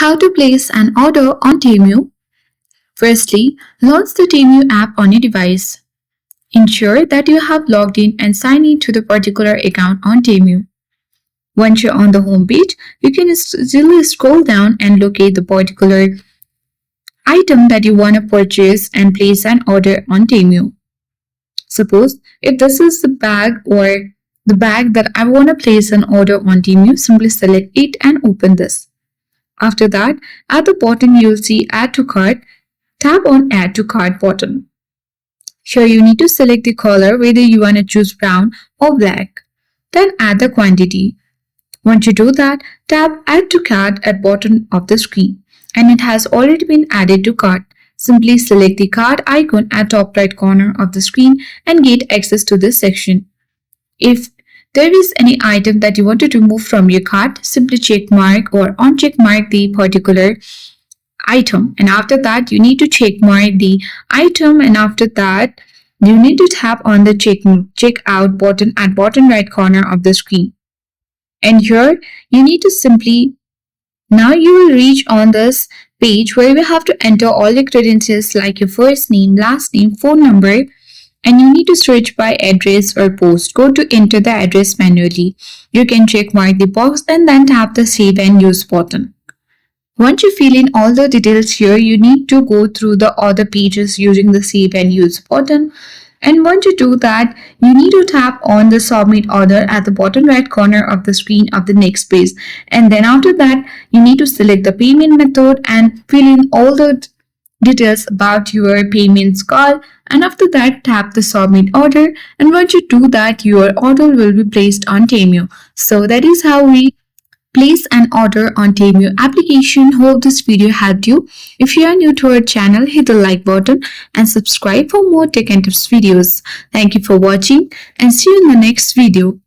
How to place an order on Temu. Firstly, launch the Temu app on your device. Ensure that you have logged in and signed in to the particular account on Temu. Once you're on the home page, you can easily scroll down and locate the particular item that you want to purchase and place an order on Temu. Suppose if this is the bag or the bag that I want to place an order on Temu, simply select it and open this. After that, at the bottom you will see Add to Cart. Tap on Add to Cart button. Here you need to select the color, whether you want to choose brown or black. Then add the quantity. Once you do that, tap Add to Cart at bottom of the screen and it has already been added to cart. Simply select the cart icon at top right corner of the screen and get access to this section. If there is any item that you want to remove from your cart, simply check mark or uncheck mark the particular item, and after that you need to check mark the item, and after that you need to tap on the check out button at bottom right corner of the screen. And here you need to simply, now you will reach on this page where you have to enter all your credentials like your first name, last name, phone number, and you need to search by address or postcode to enter the address manually. You can check mark the box and then tap the save and use button. Once you fill in all the details here, you need to go through the other pages using the save and use button. And once you do that, you need to tap on the submit order at the bottom right corner of the screen of the next page. And then after that, you need to select the payment method and fill in all the details about your payments call, and after that tap the submit order, and once you do that your order will be placed on Temu. So that is how we place an order on Temu application. Hope this video helped you. If you are new to our channel, hit the like button and subscribe for more tech and tips videos. Thank you for watching and see you in the next video.